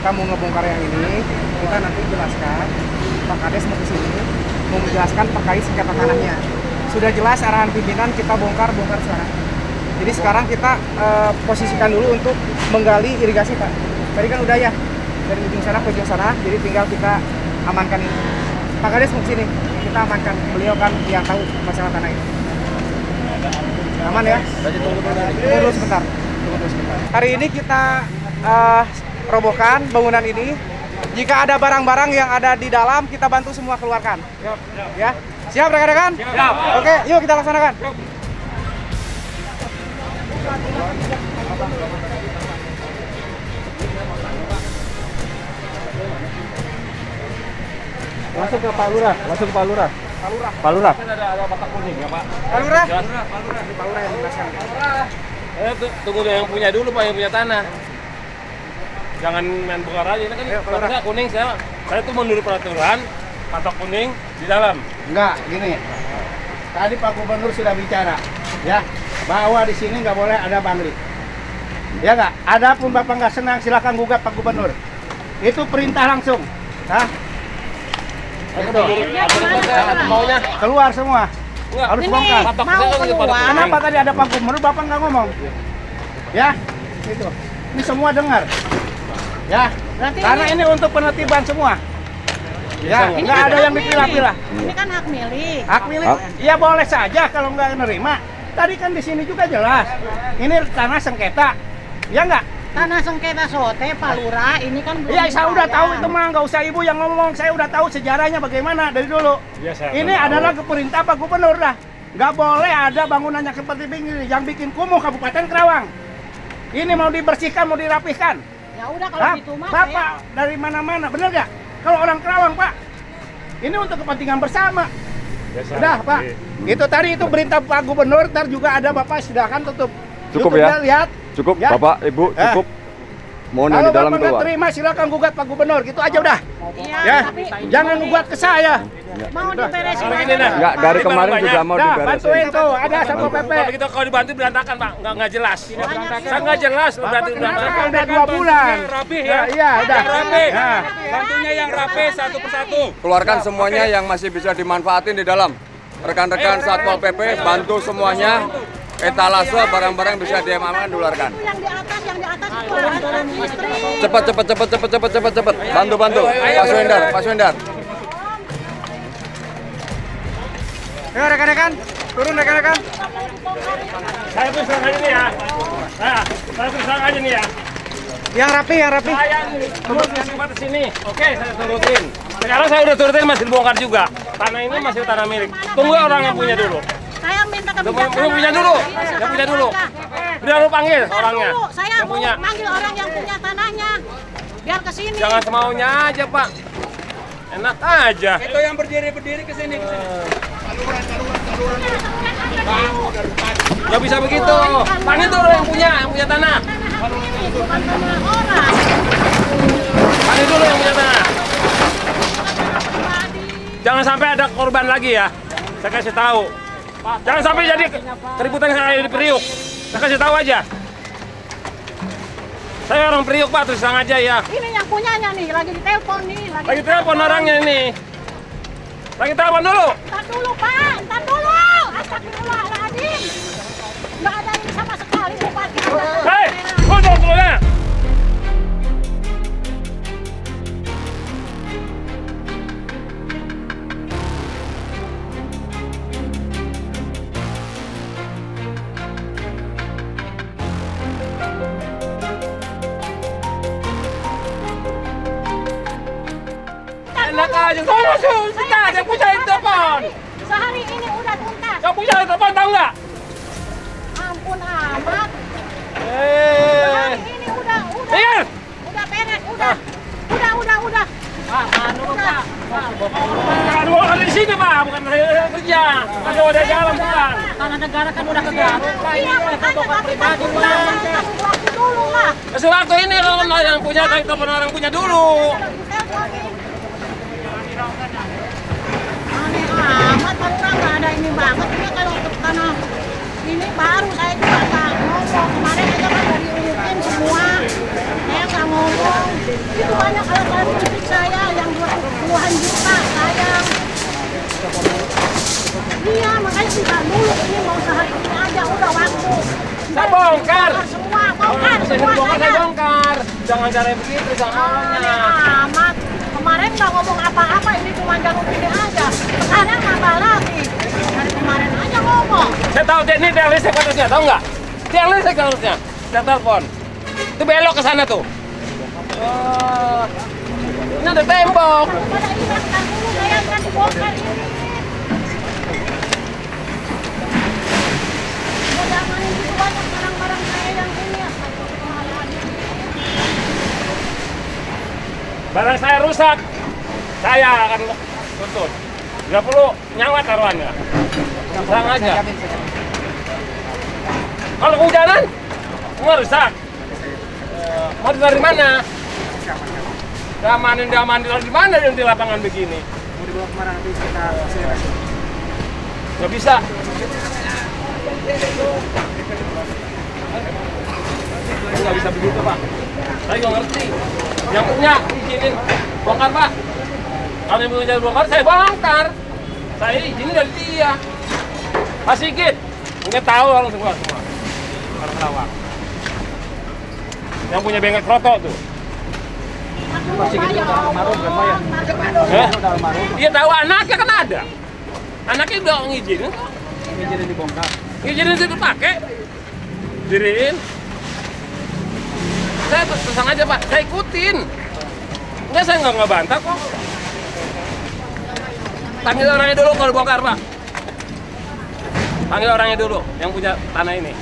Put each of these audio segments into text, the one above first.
Kita mau ngebongkar yang ini, kita nanti jelaskan, Pak Kades mau kesini, mau menjelaskan terkait sengketa tanahnya. Sudah jelas arahan pimpinan, kita bongkar sekarang. Jadi sekarang kita posisikan dulu untuk menggali irigasi, Pak. Tadi kan udah ya, dari ujung sana ke ujung sana, jadi tinggal kita amankan ini. Pak Kades mau kesini, kita amankan. Beliau kan yang tahu masalah tanah ini. Aman ya? Tunggu dulu sebentar. Hari ini kita robohkan bangunan ini. Jika ada barang-barang yang ada di dalam, kita bantu semua keluarkan. Siap. Ya, siap rekan-rekan? Siap. Oke, yuk kita laksanakan. Langsung ke Pak Lurah, Pak Lurah. Ada kotak kuning ya, Pak. Pak Lurah? Pak Lurah yang menjelaskan. Tunggu yang punya dulu, Pak, yang punya tanah. Jangan main bongkar aja, ini kan kotaknya kuning, saya tuh menurut peraturan kotak kuning di dalam. Enggak, gini. Tadi Pak Gubernur sudah bicara, ya, bahwa di sini nggak boleh ada bangli. Ya nggak? Adapun Bapak nggak senang, silakan gugat Pak Gubernur. Itu perintah langsung. Hah? Itu. Maunya Keluar semua. enggak, Harus bongkar. Kenapa tadi ada Pak Gubernur, Bapak nggak ngomong? Ya, itu. Ini semua dengar. Ya, karena ini untuk penertiban semua. Ya, nggak ada yang dipilah-pilah. Ini kan hak milik. Hak milik, ya boleh saja kalau nggak nerima. Tadi kan di sini juga jelas. Ini tanah sengketa, ya nggak? Tanah sengketa sote, Pak Lurah, ini kan belum. Ya saya udah dibayar. tahu itu mah, nggak usah ibu yang ngomong. Saya udah tahu sejarahnya bagaimana dari dulu. Ya, Ini adalah keperintah Pak Gubernur dah. Nggak boleh ada bangunan yang seperti ini yang bikin kumuh Kabupaten Kerawang. Ini mau dibersihkan, mau dirapihkan. Ya udah kalau gitu mah. Bapak dari mana-mana, bener nggak? Kalau orang Kerawang, Pak, ini untuk kepentingan bersama. Udah, Pak. Itu tadi itu berita Pak Gubernur, ntar juga ada Bapak, silakan tutup. Cukup YouTube-nya, ya? lihat. Cukup, Ya. Bapak, Ibu, cukup. Mohon yang Kalau di dalam Bapak nggak keluar. terima silakan gugat Pak Gubernur, gitu aja udah. Iya, Ya, tapi jangan gugat ke saya. mau diberesin Kalau aja gini, nah. Enggak, dari kemarin juga mau Nah, diberesin. bantuin tuh, ada Satpol PP. Kalau kita kalau dibantu berantakan Pak, nggak jelas. Saya nggak jelas Bapak berarti kenapa berantakan. udah 2 bulan? Rapi Ya, ya. iya, udah. Yang rapi. Nah. Bantunya yang rapi satu persatu. Keluarkan semuanya yang masih bisa dimanfaatin di dalam. Rekan-rekan Satpol PP bantu semuanya. Etalase barang-barang bisa diamankan dikeluarkan. Itu yang di atas itu ada listrik. Cepat. Bantu. Pak Swendar. Ayo rekan-rekan, turun rekan-rekan. Saya terus terang aja nih ya. Nah, saya terus terang aja nih ya. Yang rapi. Saya turun di batas sini. Oke, saya turutin. Sekarang saya udah turutin masih dibongkar juga. Tanah ini masih tanah milik. Tunggu orang yang punya dulu. Saya minta Belum kebijaksanaan. punya dulu. Iya, Yang punya dulu. sekarang Udah lu panggil aja. orangnya. Dulu, saya Yang mau punya. manggil orang yang punya tanahnya. Biar ke sini. Jangan semaunya aja, Pak. Enak aja. Itu yang berdiri ke sini. Nggak bisa begitu. Panggil tuh yang punya tanah. Tanah ini bukan tanah orang. Panggil dulu yang punya tanah. Pribadi. Jangan sampai ada korban lagi ya. Saya kasih tahu. Jangan sampai jadi keributan kayak di Priuk. Saya kasih tahu aja. Saya orang Priuk Pak, terus terang aja ya. Ini yang punyanya nih, lagi ditelepon nih. Lagi telepon orangnya ini. Lagi telepon dulu. Ntar dulu Pak, ntar dulu. Astagfirullahaladzim. Nggak ada ini sama sekali nih Pak. Hei, mundur dulu ya. Enak aja, kita ada punya telepon. Sehari ini udah tuntas. Yang punya telepon tahu nggak? Ampun amat. Eh, Sehari ini udah. Iya. Udah beres, udah. Udah. Udah. Aduh, ada di sini Pak, bukan saya kerja. Ada wadah jalan bukan. Tanah negara kan udah ke Garut. Iya, makanya tapi kasih waktu dulu lah. Kasih waktu ini kalau yang punya, telepon orang punya dulu. Aneh amat, orang nggak ada ini banget. Ini kalau untuk tanah ini baru saya juga nggak ngomong. Kemarin aja kan udah diurutin semua. Saya nggak ngomong. Itu banyak alat-alat listrik saya yang puluhan juta, sayang. Iya, makanya kita dulu ini mau sehari ini aja udah waktu. Saya bongkar. Semua bongkar, Saya semua bongkar, saya saya. bongkar. Jangan cara begitu, jangan Aneh maunya. amat. Kemarin nggak ngomong apa-apa, ini cuma jalur ini aja. Sekarang nambah lagi. Dari kemarin aja ngomong. Saya tahu ini tiang listrik atasnya, tahu nggak? Tiang listrik harusnya. Saya telepon. Itu belok ke sana tuh. Oh, ini ada tembok. Pada ingatkan dulu, saya akan dibongkar ini. Ya, jangan gitu banyak barang-barang saya yang ini. Astagfirullahaladzim. Barang saya rusak. Saya akan tuntut. 30 nyawa taruhannya. Terang aja. Kalau kehujanan, semua rusak. Mau dari mana? Diamanin dari mana yang di lapangan begini? Mau dibawa kemana nanti kita akselerasi. Nggak bisa. Nggak bisa begitu Pak. Saya nggak ngerti. Yang punya izinin bongkar Pak. Kalau yang punya bongkar saya bongkar. Saya izinin dari dia. Pak Sigit, nggak tahu orang semua. Orang Kerawang. Yang punya bengkel proto tuh. Masih gitu, udah almarhum kan, Pak ya? Dia tahu anaknya kan ada. Anaknya udah ngizinin. Ngizinin dibongkar. Ngizinin itu pakai. Diriin. Saya terus aja Pak, saya ikutin. Enggak, saya nggak ngebantah kok. Panggil orangnya dulu kalau bongkar Pak. Panggil orangnya dulu yang punya tanah ini.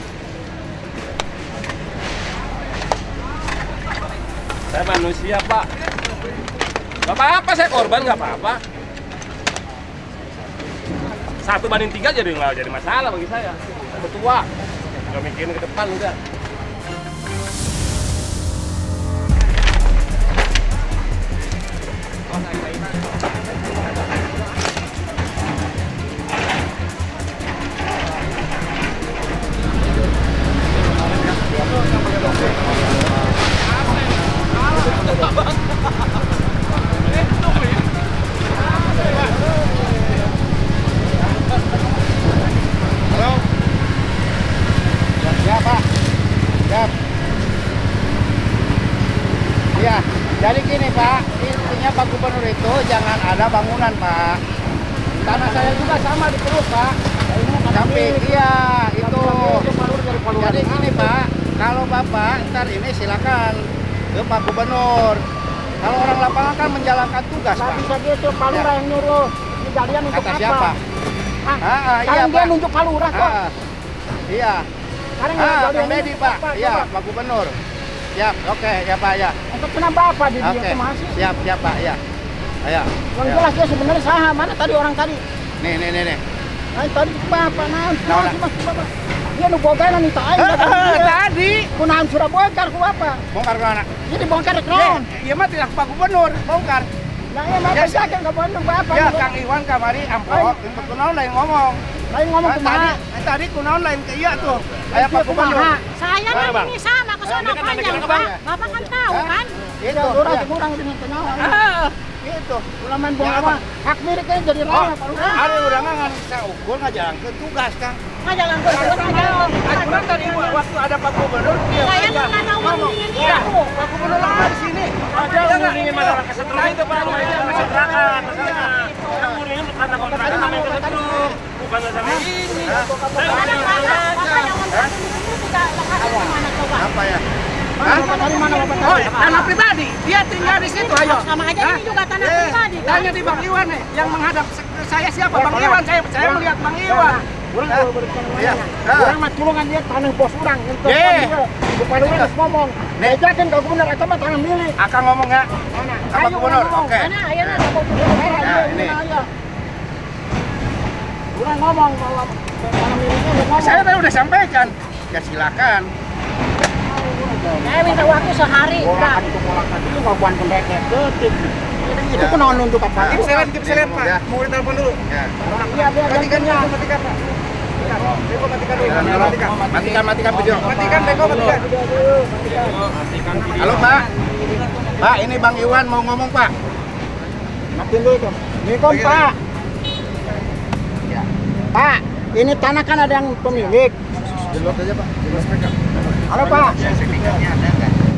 Saya manusia Pak. Gak apa-apa, saya korban gak apa-apa. 1:3 jadi nggak jadi masalah bagi saya. Udah tua, nggak mikirin ke depan udah. Halo. Ya Pak. Ya. Iya, jadi gini Pak, intinya Pak Gubernur itu jangan ada bangunan Pak. Tanah saya juga sama di Perut Pak. Samping, iya itu. Jadi gini Pak, kalau Bapak ntar ini silakan ke Pak Gubernur. Kalau orang lapangan kan menjalankan tugas Pak. Bisa gitu, Pak Lurah yang nyuruh. Ini kalian untuk Kata apa? siapa? Hah? Iya Sekarang dia Pak. nunjuk Pak Lurah kok. Iya. Sekarang Bang kalian Dedi nunjuk Pak. apa? Iya, Coba. Pak Gubernur. Siap, oke ya Pak ya. Untuk kenapa apa di dia Oke, itu masih? siap Pak ya. Ayo. Yang ayo. jelas dia sebenarnya saham. Mana tadi orang tadi? Nih. Nah, tadi Bapak Nah. Bapak. Dia nu boganan itu aja. Tadi Kunahan Surabaya ku apa? bongkar ke anak. Jadi bongkar kron. Iya mah tidak Pak Gubernur, bongkar. Nah, ya Bapak jaga ke Bandung Bapak. Ya Kang Iwan kamari ampok, untuk kunaon lain ngomong. Lain ngomong kemana? Tadi kunaon lain ke iya tuh. Kayak Pak Gubernur. Saya Mana, kan Bang? ini sama ke sana panjang Pak. Bapak kan tahu kan? Itu. Lurah ya. kurang dengan kenyawa. Itu. Ulaman Ya, bongkar apa? hak miliknya jadi Oh, rame Pak Lurah. ada udah ngan saya ukur ngajalankeun tugas Kang. Nggak jalan ke sana. Cuman tadi waktu ada Pak Gubernur dia Saya aja nggak tahu ngomong. ini Ya, dia. Pak Gubernur lama di sini. Ada nguringin masalah kesetrum itu Pak, nguringin kesetrakan masalahnya. Kita nguringin karena kontrakan sama yang kesetrum, bukan sama ini. Saya nguringin Bapak yang ngomong itu tidak lekas kemana coba? Apa ya? Bapak dari mana Bapak tahu? Oh, tanah pribadi. Dia tinggal di situ, ayo. Sama aja ini juga tanah pribadi kan? Tanya di Bang Iwan nih, yang menghadap saya siapa? Bang Iwan, saya melihat Bang Iwan. Orang kalau berkenalan Iya. orang mah tulungan dia tanah bos orang untuk Ye. Bapak Lurah harus ngomong. Dia kan kalau benar itu mah tanah milik. Akan ngomong ya? Mana? Pak Gubernur, oke. Mana? Ayo nah, Bapak Gubernur. Nah, ini. Orang ngomong bahwa tanah miliknya udah ngomong. Saya tadi udah sampaikan. Ya silakan. Saya minta waktu sehari. Udah. Itu ngabuan pendeknya. Detik. Itu kena nunjuk apa? Gip selen Pak. Ya. Mau ditelepon dulu. Ya. Iya, dia Matikan gantinya. Pak. Beko matikan dulu. Matikan video. Matikan Beko matikan. Halo Pak. Pak, ini Bang Iwan mau ngomong Pak. Matiin dulu itu. Assalamualaikum Pak. Pak, ini tanah kan ada yang pemilik. Jelot aja Pak. Halo Pak.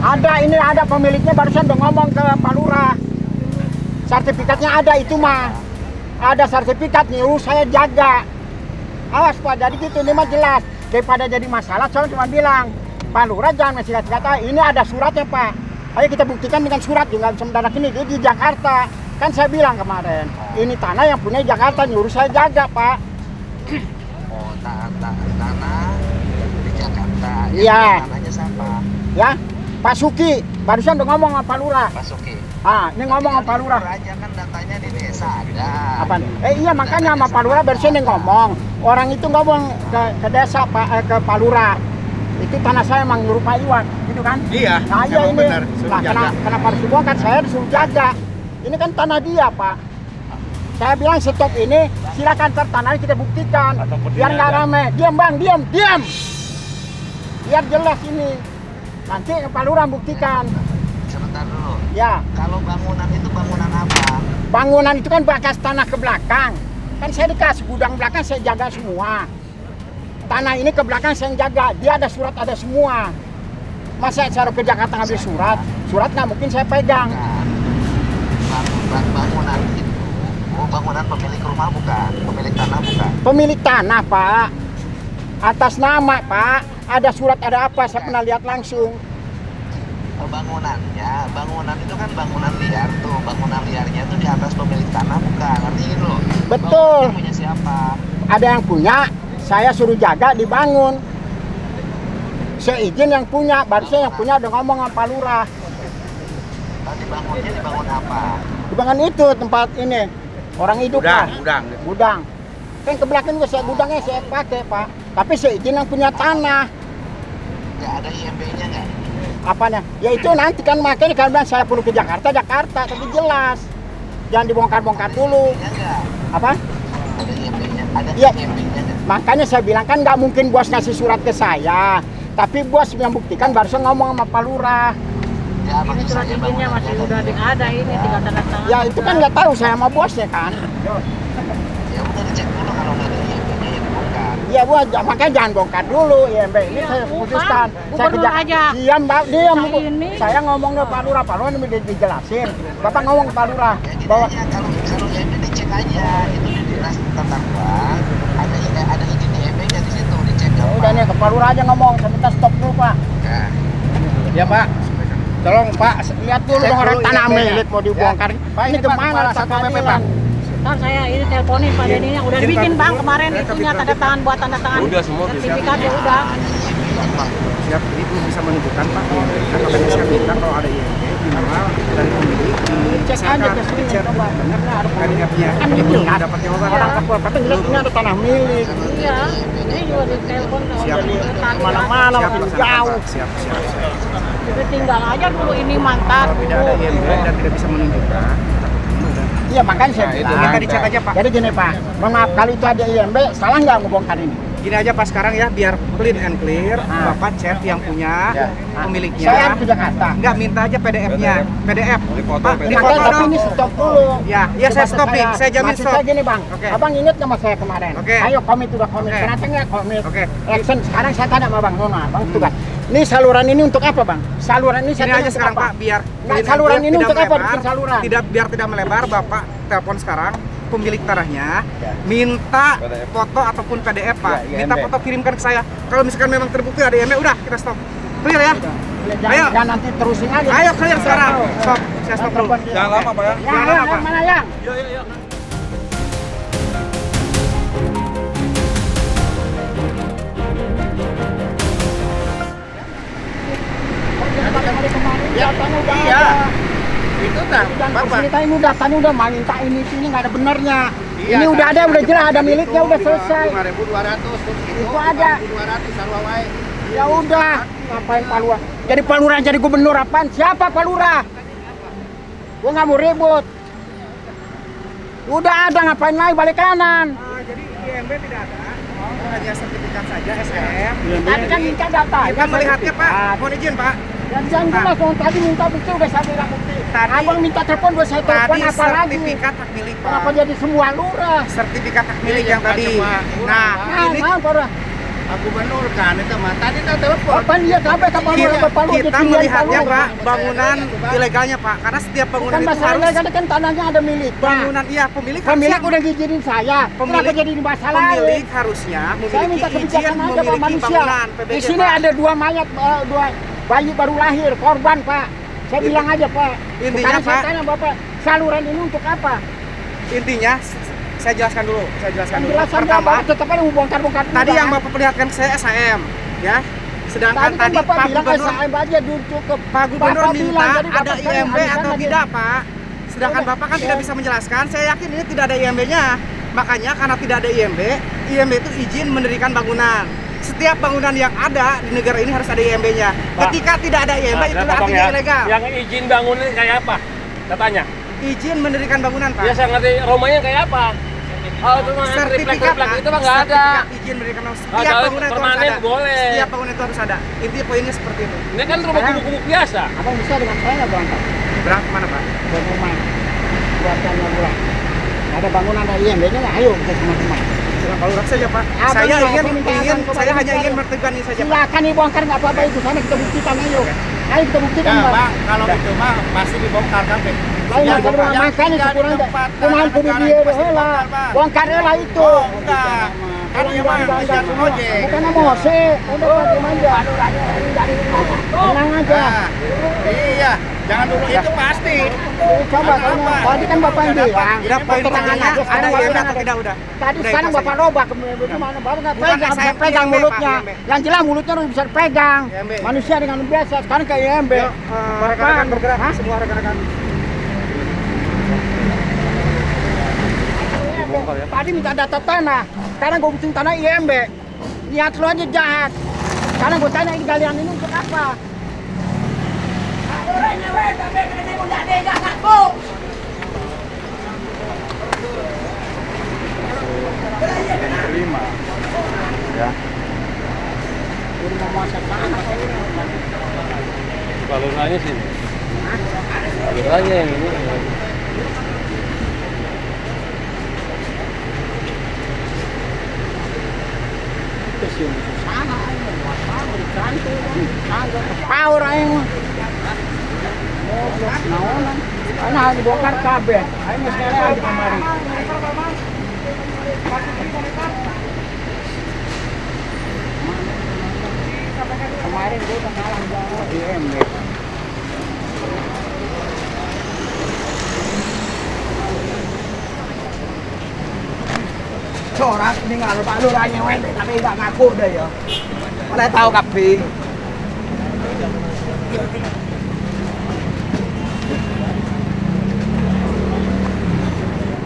Ada, ini ada pemiliknya barusan udah ngomong ke Pak Lurah. Sertifikatnya ada itu mah. Ada sertifikat nyuruh saya jaga. Awas Pak, jadi gitu ini mah jelas. Daripada jadi masalah, saya cuma bilang, Pak Lurah jangan masih kata ini ada suratnya Pak. Ayo kita buktikan dengan surat, jangan mendadak ini dia di Jakarta. Kan saya bilang kemarin, ini tanah yang punya Jakarta nyuruh saya jaga Pak. Oh, tanah di Jakarta. Iya. Tanahnya siapa? Ya, Pak Suki, barusan udah ngomong sama Pak Lurah. Pak Suki. Ah, ini ngomong sama Pak Lurah. Aja kan datanya di desa ada. Apaan? Iya makanya sama Pak Lurah barusan yang ngomong. Orang itu ngomong ke desa ke Pak Lurah. Itu tanah saya emang nyuruh Pak Iwan, gitu kan? Iya. Nah iya emang ini. benar, suruh Nah, jaga. kenapa harus dibongkar? Saya disuruh jaga. Ini kan tanah dia, Pak. Saya bilang stop ini, silakan ntar tanahnya kita buktikan. Ataupun Biar nggak dijaga. rame. Diam Bang, diam. Biar jelas ini. Nanti Pak Lurah buktikan. Sebentar dulu. Ya, Kalau bangunan itu bangunan apa? bangunan itu kan bekas tanah ke belakang. Kan saya dikasih gudang belakang, saya jaga semua. Tanah ini ke belakang saya yang jaga. Dia ada surat, ada semua. Masa saya ke Jakarta ngambil surat? Surat nggak mungkin saya pegang. Bangunan itu. Oh, bangunan pemilik rumah bukan? Pemilik tanah bukan? Pemilik tanah, Pak. Atas nama, Pak. Ada surat, ada apa? Saya pernah lihat langsung. Oh, bangunannya. Bangunan itu kan bangunan liar tuh. Bangunan liarnya itu di atas pemilik tanah bukan? Ngertiin lo? Betul. Bangunan punya siapa? Ada yang punya, saya suruh jaga, dibangun. Seizin yang punya, barusan yang punya udah ngomong sama Pak Lurah. Dibangunnya dibangun apa? Dibangun itu tempat ini. Orang hidup, Pak. Gudang. Kan ke belakang juga saya gudangnya saya pakai, Pak. Tapi seizin yang punya tanah. Nggak ada IMB-nya nggak? Apanya? Ya itu nanti kan makanya kalau bilang saya perlu ke Jakarta, tapi jelas. jangan dibongkar-bongkar dulu. Ya enggak? Apa? Ada IMB-nya, ada Iya. IMB-nya enggak? Makanya saya bilang kan nggak mungkin bos ngasih surat ke saya. Tapi bos yang buktikan barusan ngomong sama Pak Lurah. Ya, Ini maksud surat saya izinnya bangunannya masih udah tadi. ada ini tinggal tanda tangan. Ya itu kan nggak tahu saya sama bosnya kan. Ya udah dicek dulu kalau nggak ada IMB-nya ya dibongkar. Iya bu, makanya jangan bongkar dulu IMB ini Iya, saya bukan. putuskan. Saya Gubernur aja. Diam Mbak, diam Nah, Bu. ini. Saya ngomong ke Pak Lurah ini dijelasin. Bapak ngomong ke Pak Lurah Ya gini bahwa aja, kalau IMB dicek aja, itu di dinas tata ruang ada izin IMB-nya di situ dicek. ya udah nih ke Pak Lurah aja ngomong. Saya minta stop dulu Pak. Nah, Ya Pak, tolong Pak. Lihat dulu Cek dong orang dulu tanah IMB-nya. milik mau dibongkar. Pak, Ini ini Pak, kemana kepala letak Satpol PP, Pak. keadilan? Ntar saya ini teleponin Pak Denny udah Izin, bikin Pak. Bang kemarin Ya, itunya tapi tanda tangan buat tanda tangan. Udah semua udah sertifikat ya udah. Siap, jadi belum bisa menunjukkan Pak IMB. Nah, makanya saya minta kalau ada IMB minimal dari pemilik Cek aja ke sini, dicek coba. benar nggak ada KDF-nya. Kan Ini itu belum kan dapat jawaban. orang Satpol PP bilang ini ada tanah milik. Iya. Ini juga di telepon kalau Siap. jadi Mana-mana Siap, makin laksanakan, jauh. Pak. Siap. Jadi tinggal aja dulu ini mantan. Kalau tidak ada IMB dan tidak bisa menunjukkan, Iya makanya saya Nah, itu bilang. kita dicek aja Pak. Jadi gini Pak, mohon maaf kalau itu ada IMB, salah nggak ngebongkar ini? Gini aja Pak sekarang ya, biar clean and clear, Ah. Bapak chat yang punya Ya. pemiliknya. Saya harus ke Jakarta. Enggak, minta aja PDF-nya. PDF. Dipoto, Pak, PDF. dipoto Makanya tapi dong. ini stop dulu. Ya, saya Maksud stop nih. Saya jamin Maksud stop. saya gini Bang, Oke. Abang inget nggak sama saya kemarin? Oke. Ayo komit udah komit, Oke. ternyata nggak komit. Oke. Action, sekarang saya tanya sama Bang Nona, Bang tugas. Ini saluran ini untuk apa Bang? Saluran ini Ini saya tanya aja untuk sekarang apa? Pak, biar Nggak, clean and saluran clear, ini tidak untuk apa melebar. bikin saluran? Biar tidak melebar, Bapak telepon sekarang pemilik tanahnya, Ya. minta foto ataupun PDF Pak. Ya, Minta IMB. foto kirimkan ke saya. Kalau misalkan memang terbukti ada IMB, udah kita stop. Clear ya? Jangan, Ayo. jangan nanti terusin aja. Ayo clear sekarang. Stop. Saya stop dulu. Jangan lama Pak ya. Yang, Jangan yang, apa? yang mana yang? Datanya udah Iya. ada. Itu dah, Dan Bapak. ceritanya udah datanya udah minta ini nggak ada benernya. Iya, Ini udah ada, udah jelas ada Itu miliknya, udah selesai. 5.200 Itu ada. 5.200 sarwa wae. Ya udah, ngapain Pak Lurah? Jadi Pak Lurah jadi gubernur apaan? Siapa Pak Lurah? Gua nggak mau ribut. Udah ada, ngapain lagi balik kanan? Jadi IMB tidak ada. Hanya sertifikat saja SM. Tadi kan minta data. Kita melihatnya Pak. Mohon izin Pak. Dan jangan jelas dong, tadi minta bukti udah saya bilang bukti. Tadi- Abang minta telepon, udah saya telepon Tadi apa lagi? sertifikat hak milik Pak. Kenapa jadi semua lurah? Sertifikat hak milik Iya, yang tadi. cuma. Nah, Nah, ini Pak Lurah. Pak Gubernur kan itu mah. Tadi tak telepon. Apaan dia sampai ke Pak Lurah? Pak Lurah kita jadi melihatnya Pak Lurah. Pak bangunan ilegalnya Pak. Karena setiap bangunan Bukan itu masalah harus legal, kan tanahnya ada milik. bangunan iya pemilik Pemilik harusnya- udah ngizinin saya. Kenapa jadi masalah? pemilik harusnya Saya memiliki minta izin kebijakan aja Pak memiliki manusia. bangunan Di PBJ sini Pak. ada dua mayat, dua bayi baru lahir, korban Pak. Saya bilang aja Pak. Intinya, Bukan saya Pak. tanya Bapak, saluran ini untuk apa? Intinya saya jelaskan dulu. Penjelasan Pertama, Bapak tetap aja mau bongkar-bongkar. tadi juga. yang Bapak perlihatkan ke saya SAM, ya. Sedangkan Tadi kan tadi Bapak Pak bilang Gubernur SAM aja dulu cukup. Pak Gubernur Bapak minta bilang, jadi ada Bapak sekarang IMB hari atau sana tidak, Pak. Sedangkan Udah, Bapak kan ya. tidak bisa menjelaskan. Saya yakin ini tidak ada IMB-nya. Makanya karena tidak ada IMB itu izin mendirikan bangunan. Setiap bangunan yang ada di negara ini harus ada IMB-nya. Pak. Ketika tidak ada IMB itu Saya potong artinya ya. ilegal. Yang izin bangunnya kayak apa? Katanya. Izin mendirikan bangunan, Pak. Ya saya ngerti rumahnya kayak apa. Oh itu mah triplek-triplek Pak. itu mah nggak ada. Sertifikat izin mendirikan bangunan. Setiap kalau bangunan itu harus permanen ada. boleh. Setiap bangunan itu harus ada. Intinya poinnya seperti itu. Ini kan rumah gubuk-gubuk biasa. Abang bisa dengan saya nggak berangkat? Berangkat kemana, Pak? Ke rumah. Buatannya bulan. Ada bangunan ada IMB-nya nggak? Ayo kita sama-sama. Silakan lurah saja, Pak. Abang Saya nggak ingin, usah minta ingin, abang saya hanya kepada ingin saya. menertibkan ini saja, Pak. Silakan dibongkar nggak apa-apa itu sana kita buktikan ayo. Ayo kita buktikan Ya, Bang. Bang, kalau itu mah pasti dibongkar kan, Pak. Lain Ya, nggak Bang. makanya Yang sekurang di tempat kumahan tanah kudu negara dia pasti lah. dibongkar, Bang. Bongkar lah itu. Oh, enggak. Kan dia mah ngejar ojek. Bukan sama Hose. Udah Pak diam aja. Tenang aja. Nah, iya, jangan dulu itu pasti. Coba tanya. Tadi kan Bapak yang bilang. Udah poin Tenang tangannya aja, ada sekarang IMB Bapak atau tidak udah? Tadi Udah, sekarang itu Bapak saja. robak ke mana? Baru nggak Bukan pegang, saya bisa pegang IMB, mulutnya. Pak, IMB. Yang jelas mulutnya harus bisa pegang. IMB. Manusia dengan biasa. Sekarang ke IMB. Yuk, rekan-rekan bergerak, Hah? semua rekan-rekan. Tadi minta data tanah. Sekarang gue butuh tanah IMB. Niat lo aja jahat. Sekarang gue tanya ini galian ini untuk apa? Salurannya sini. Salurannya yang ini. Power aing mah. Naonan. Ana dibongkar kabeh. Aing geus kere aja kemari. Kemarin gua udah ngalah jauh di MB. Orang tinggal Pak Lurahnya wente tapi nggak ngaku deh ya. Mana tahu kapi.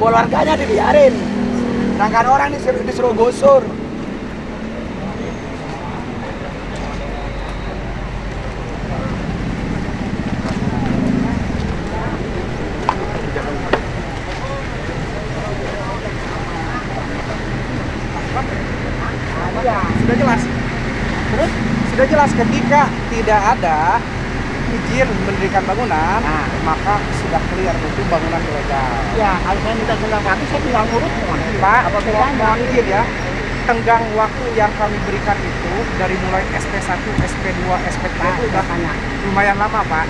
Keluarganya dibiarin. Sedangkan orang disuruh gusur. Sudah jelas. Terus sudah jelas ketika tidak ada izin mendirikan bangunan, maka sudah clear itu bangunan ilegal. Ya, kalau saya minta tenggang waktu, saya tinggal ngurus. Pak, mohon izin ya. Tenggang waktu yang kami berikan itu dari mulai SP1, SP2, SP3 itu udah lumayan lama, Pak.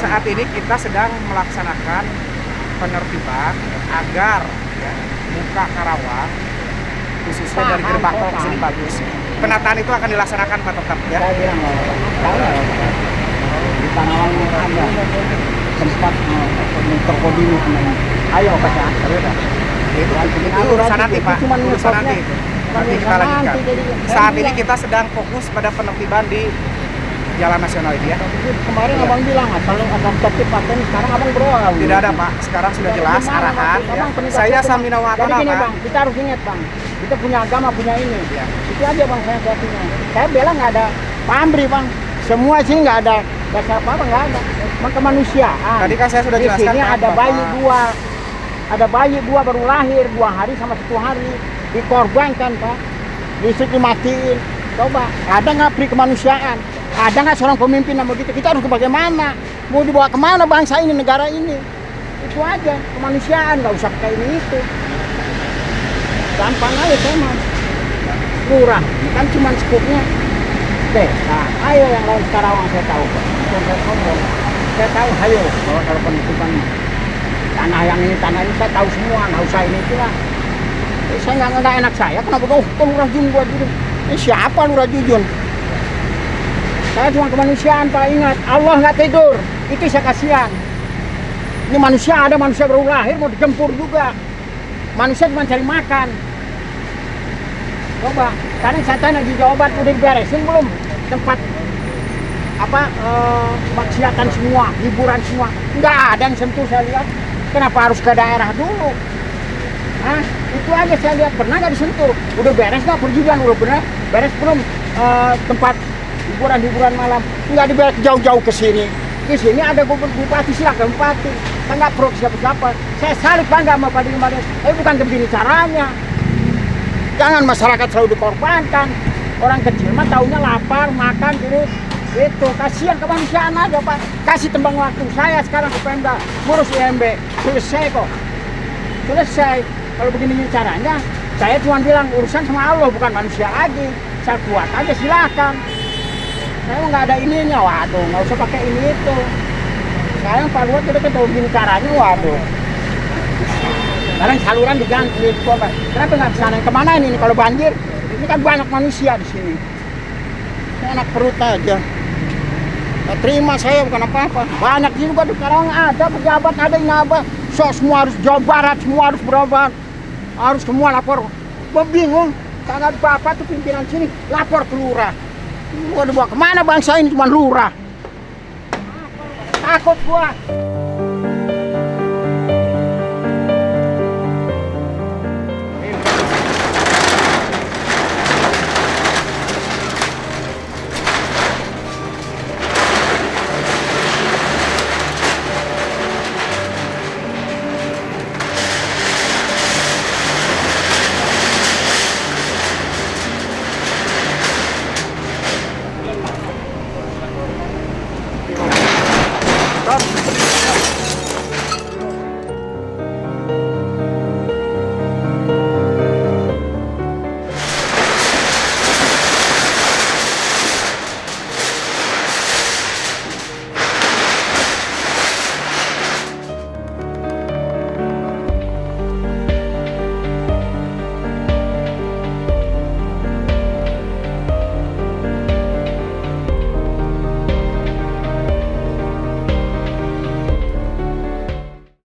Saat ini kita sedang melaksanakan penertiban agar ya, muka Karawang khususnya dari gerbang tol ke sini bagus. Penataan itu akan dilaksanakan Pak tetap ya. Saya bilang di Tanawang ada tempat terkoordinir namanya. Ayo Pak ya, Itu urusan nanti Pak, urusan nanti. Nanti kita lanjutkan. Saat ini kita sedang fokus pada penertiban di Jalan Nasional ini ya. Kemarin abang bilang kalau akan tertib paten, sekarang abang berolah. Tidak ada Pak, sekarang sudah jelas arahan. Ya. Saya Samina Watana Jadi gini Pak. Bang, kita harus ingat Bang, kita punya agama, punya ini. Ya. Itu aja Bang saya punya. Saya bilang nggak ada pamrih Bang. Semua sih nggak ada dasar apa nggak ada. Emang kemanusiaan. Tadi kan saya sudah jelaskan. Di sini Pak, ada bayi Bapak. dua. Ada bayi dua baru lahir 2 hari sama 1 hari dikorbankan Pak, listrik dimatiin. Coba ada nggak pri kemanusiaan? Ada nggak seorang pemimpin yang begitu? Kita harus bagaimana? Mau dibawa kemana bangsa ini, negara ini? Itu aja kemanusiaan, nggak usah kayak ini itu. Gampang aja teman. Lurah, kan cuma skupnya desa. Ayo yang lain Karawang saya tahu Pak. Saya tahu, ayo kalau penutupan tanah yang ini, tanah ini saya tahu semua, nggak usah ini itu lah. Saya nggak enak saya, kenapa kok Lurah Jun buat gitu? Siapa Lurah Jujun? Saya cuma kemanusiaan Pak, ingat Allah nggak tidur, itu saya kasihan. Ini manusia, ada manusia baru lahir mau digempur juga. Manusia cuma cari makan. Coba, sekarang saya tanya di Jawa Barat udah diberesin belum tempat maksiatan semua, hiburan semua? Nggak ada yang sentuh saya lihat. Kenapa harus ke daerah dulu? Hah? Itu aja saya lihat, pernah nggak disentuh? Udah beres nggak perjudian? Udah beres belum tempat hiburan malam? Nggak diberes jauh-jauh ke sini. Ke sini ada bupati, silakan bupati. Saya nggak pro siapa-siapa. Saya salib bangga sama Pak Dimades. Tapi bukan begini caranya. Jangan masyarakat selalu dikorbankan. Orang kecil mah taunya lapar, makan terus. Itu kasihan kemanusiaan aja Pak. Kasih tembang waktu saya sekarang ke Pemda ngurus IMB. Selesai kok. Selesai. Kalau begini caranya, saya cuma bilang urusan sama Allah bukan manusia lagi. Saya kuat aja silakan. Saya nggak ada ininya, waduh, nggak usah pakai ini itu. Sekarang Pak Luhut udah ketahui begini caranya, waduh. Sekarang saluran diganti, coba. Kenapa nggak kesana? Kemana ini kalau banjir? Ini kan banyak manusia di sini. Saya enak perut aja. Nggak terima saya bukan apa-apa. Banyak juga di Karawang ada pejabat, ada yang apa. So, semua harus Jawa Barat, semua harus berobat. Harus semua lapor. Gua bingung, kagak apa-apa tuh pimpinan sini lapor ke lurah. Gua dibawa kemana bangsa ini cuma lurah. Takut gua.